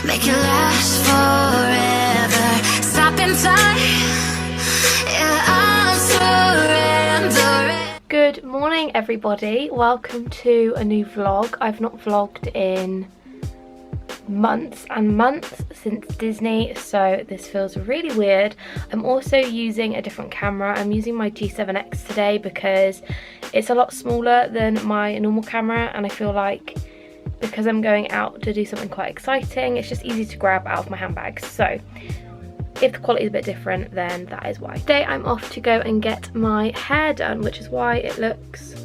make it last forever. Stop in time, yeah, I'm surrendering. Good morning everybody, welcome to a new vlog. I've not vlogged in months and months since Disney, so this feels really weird. I'm also using a different camera. I'm using my G7X today because it's a lot smaller than my normal camera, and I feel like because I'm going out to do something quite exciting, it's just easy to grab out of my handbag. So if the quality is a bit different, then that is why. Today I'm off to go and get my hair done, which is why it looks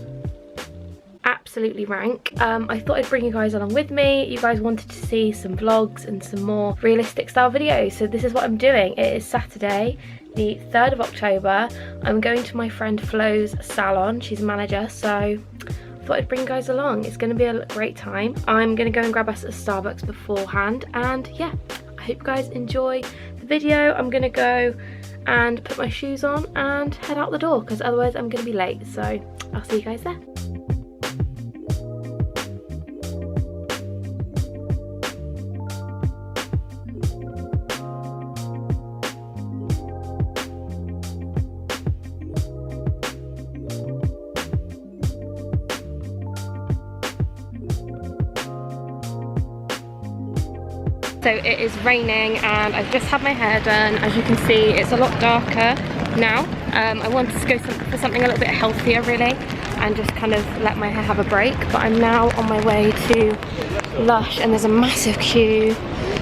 absolutely rank. I thought I'd bring you guys along with me. You guys wanted to see some vlogs and some more realistic style videos, so this is what I'm doing. It is Saturday, the 3rd of October. I'm going to my friend Flo's salon. She's a manager, so I thought I'd bring you guys along. It's going to be a great time. I'm going to go and grab us a Starbucks beforehand, and yeah, I hope you guys enjoy the video. I'm going to go and put my shoes on and head out the door because otherwise I'm going to be late, so I'll see you guys there. So it is raining and I've just had my hair done. As you can see, it's a lot darker now. I wanted to go for something a little bit healthier really and just kind of let my hair have a break, but I'm now on my way to LUSH and there's a massive queue.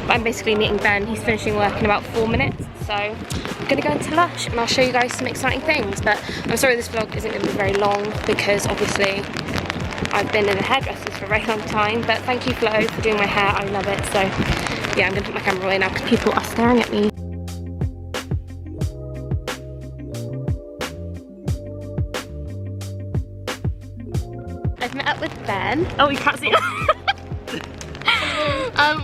But I'm basically meeting Ben. He's finishing work in about 4 minutes, so I'm gonna go into LUSH and I'll show you guys some exciting things. But I'm sorry this vlog isn't gonna be very long because obviously I've been in the hairdressers for a very long time, but thank you Flo for doing my hair, I love it. So yeah, I'm gonna put my camera away now because people are staring at me. I've met up with Ben. Oh, you can't see it.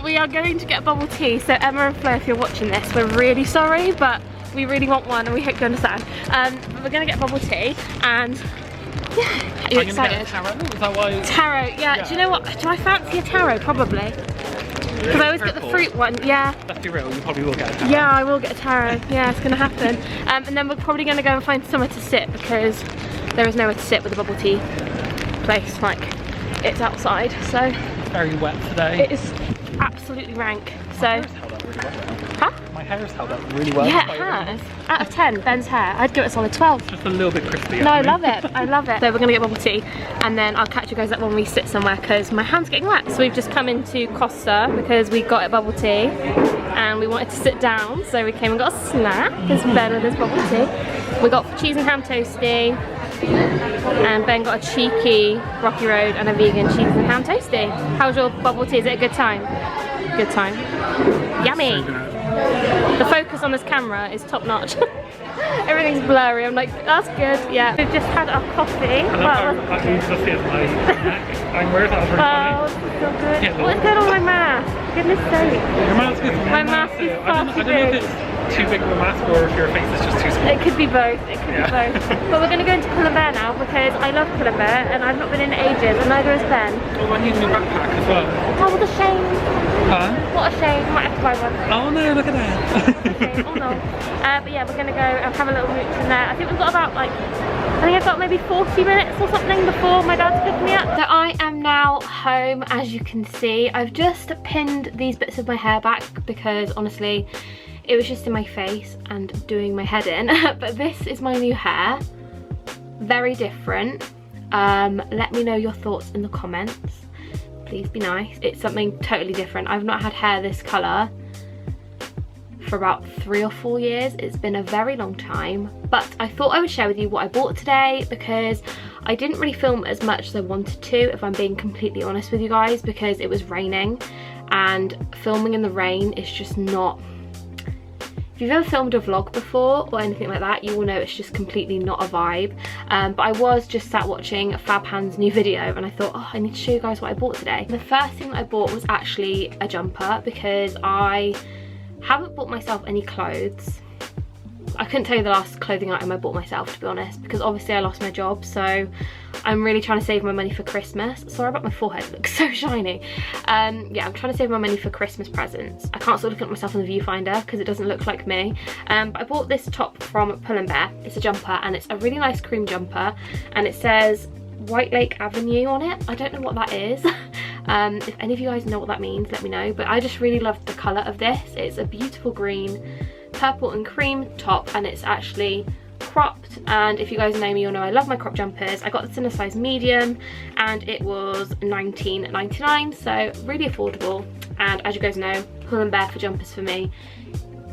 We are going to get bubble tea. So Emma and Flo, if you're watching this, we're really sorry, but we really want one and we hope you understand. We're gonna get bubble tea and yeah, are you excited? Taro? Is that why? Taro, yeah. Do you know what? Do I fancy a taro? Probably. Because I always get the fruit one, yeah. Let's be real, you probably will get a taro. Yeah, I will get a taro. Yeah, it's gonna happen. And then we're probably gonna go and find somewhere to sit because there is nowhere to sit with a bubble tea place. Like, it's outside, so. It's very wet today. It is absolutely rank. So. My hair has held up really well. Yeah, it has. Out of 10, Ben's hair, I'd give it a solid 12. Just a little bit crispy. No, I love it. I love it. So we're gonna get bubble tea and then I'll catch you guys up when we sit somewhere because my hand's getting wet. So we've just come into Costa because we got a bubble tea and we wanted to sit down. So we came and got a snack because Ben with his bubble tea. We got cheese and ham toasty and Ben got a cheeky Rocky Road and a vegan cheese and ham toasty. How's your bubble tea? Is it a good time? Good time. Yummy. The focus on this camera is top notch. Everything's blurry. I'm like, that's good. Yeah. We've just had our coffee. I can just see my neck. I'm wearing that very oh, this is so good. Yeah, what's going on with my mask? Goodness sake. Your mask is my mask is far too big. I don't know if it's too big of a mask or if your face is just too small. It could be both. It could be both. But we're going to go into Collis now because I love Collis and I've not been in ages and neither has Ben. Oh, I need a new backpack as well. Oh, what a shame. Huh? What a shame. Might have to buy one. Oh no, look at that. Oh no. But yeah, we're going to go and have a little mooch in there. I think we've got about like, I think I've got maybe 40 minutes or something before my dad's picking me up. So I am now home, as you can see. I've just pinned these bits of my hair back because honestly, it was just in my face and doing my head in. But this is my new hair. Very different. Let me know your thoughts in the comments. Please be nice. It's something totally different. I've not had hair this colour for about 3 or 4 years. It's been a very long time, but I thought I would share with you what I bought today because I didn't really film as much as I wanted to, if I'm being completely honest with you guys, because it was raining and filming in the rain is just not. If you've ever filmed a vlog before or anything like that, you will know it's just completely not a vibe. But I was just sat watching Fabhan's new video and I thought, oh, I need to show you guys what I bought today. The first thing that I bought was actually a jumper because I haven't bought myself any clothes I couldn't tell you the last clothing item I bought myself, to be honest, because obviously I lost my job, so I'm really trying to save my money for Christmas. Sorry about my forehead, it looks so shiny. Yeah, I'm trying to save my money for Christmas presents. I can't stop looking at myself in the viewfinder because it doesn't look like me. But I bought this top from Pull & Bear. It's a jumper and it's a really nice cream jumper, and it says White Lake Avenue on it. I don't know what that is. If any of you guys know what that means, let me know. But I just really love the colour of this. It's a beautiful green, purple and cream top, and it's actually cropped, and if you guys know me, you'll know I love my crop jumpers. I got this in a size medium and it was $19.99, so really affordable. And as you guys know, Pull & Bear for jumpers for me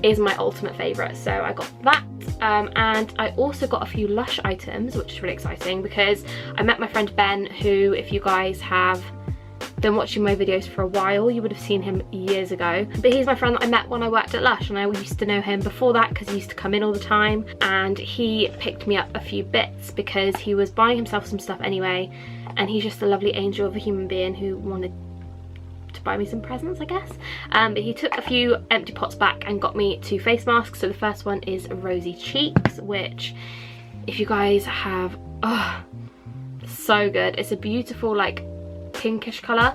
is my ultimate favourite, so I got that. And I also got a few LUSH items, which is really exciting because I met my friend Ben, who, if you guys have been watching my videos for a while, you would have seen him years ago, but he's my friend that I met when I worked at LUSH, and I used to know him before that because he used to come in all the time, and he picked me up a few bits because he was buying himself some stuff anyway, and he's just a lovely angel of a human being who wanted to buy me some presents, I guess. But he took a few empty pots back and got me 2 face masks. So the first one is Rosy Cheeks, which if you guys have, oh, so good. It's a beautiful like pinkish colour,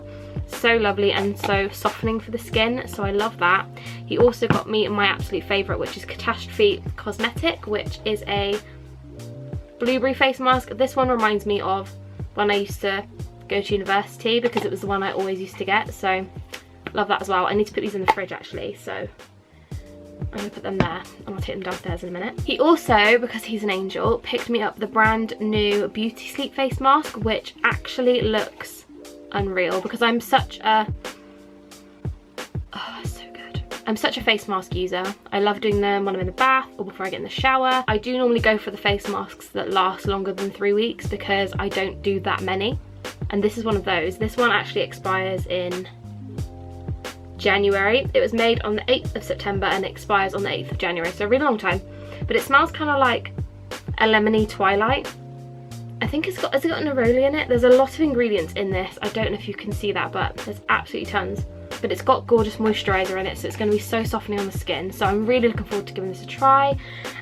so lovely and so softening for the skin, so I love that. He also got me my absolute favourite, which is Catastrophe Cosmetic, which is a blueberry face mask. This one reminds me of when I used to go to university because it was the one I always used to get, so love that as well. I need to put these in the fridge actually, so I'm gonna put them there and I'll take them downstairs in a minute. He also, because he's an angel, picked me up the brand new Beauty Sleep face mask, which actually looks unreal because I'm such a, oh, so good. I'm such a face mask user. I love doing them when I'm in the bath or before I get in the shower. I do normally go for the face masks that last longer than 3 weeks because I don't do that many, and this is one of those. This one actually expires in January. It was made on the 8th of September and expires on the 8th of January, so a really long time, but it smells kind of like a lemony twilight. I think it's got, has it got neroli in it? There's a lot of ingredients in this. I don't know if you can see that, but there's absolutely tons. But it's got gorgeous moisturiser in it, so it's going to be so softening on the skin. So I'm really looking forward to giving this a try.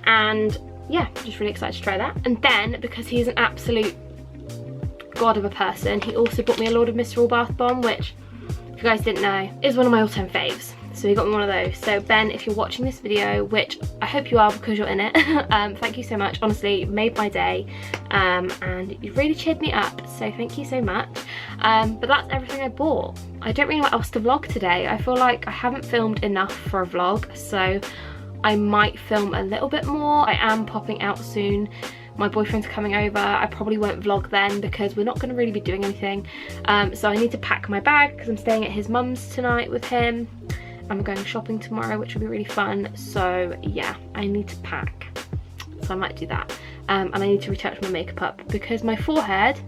And yeah, just really excited to try that. And then, because he's an absolute god of a person, he also bought me a Lord of Mystery bath bomb, which, if you guys didn't know, is one of my all-time faves. So he got me one of those. So Ben, if you're watching this video, which I hope you are because you're in it, thank you so much. Honestly, you made my day, and you really cheered me up, so thank you so much. But that's everything I bought. I don't really know what else to vlog today. I feel like I haven't filmed enough for a vlog, so I might film a little bit more. I am popping out soon. My boyfriend's coming over. I probably won't vlog then because we're not going to really be doing anything. So I need to pack my bag because I'm staying at his mum's tonight with him. I'm going shopping tomorrow, which will be really fun. So yeah, I need to pack, so I might do that. And I need to retouch my makeup up because my forehead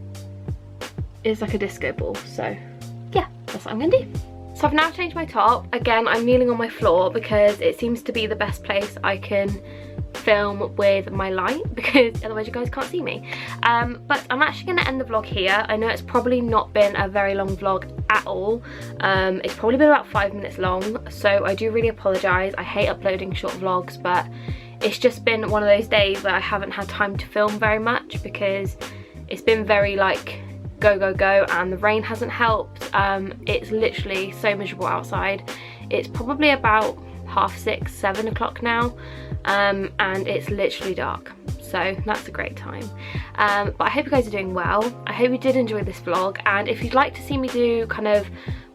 is like a disco ball. So yeah, that's what I'm gonna do. So I've now changed my top. Again, I'm kneeling on my floor because it seems to be the best place I can film with my light because otherwise you guys can't see me. But I'm actually going to end the vlog here. I know it's probably not been a very long vlog at all. It's probably been about 5 minutes long, so I do really apologise. I hate uploading short vlogs, but it's just been one of those days where I haven't had time to film very much because it's been very like go go go and the rain hasn't helped. It's literally so miserable outside. It's probably about 6:30, 7 o'clock now, and it's literally dark, so that's a great time. But I hope you guys are doing well. I hope you did enjoy this vlog, and if you'd like to see me do kind of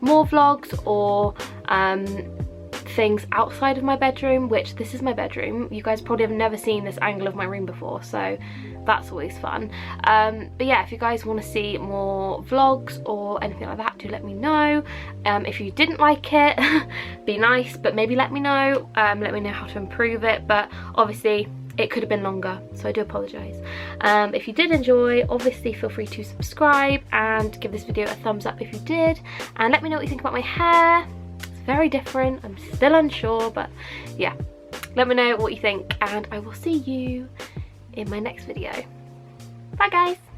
more vlogs or things outside of my bedroom, which this is my bedroom, you guys probably have never seen this angle of my room before, so that's always fun. But yeah, if you guys want to see more vlogs or anything like that, do let me know. If you didn't like it, be nice, but maybe let me know how to improve it. But obviously it could have been longer, so I do apologise. If you did enjoy, obviously feel free to subscribe and give this video a thumbs up if you did, and let me know what you think about my hair. It's very different, I'm still unsure, but yeah, let me know what you think, and I will see you in my next video. Bye guys!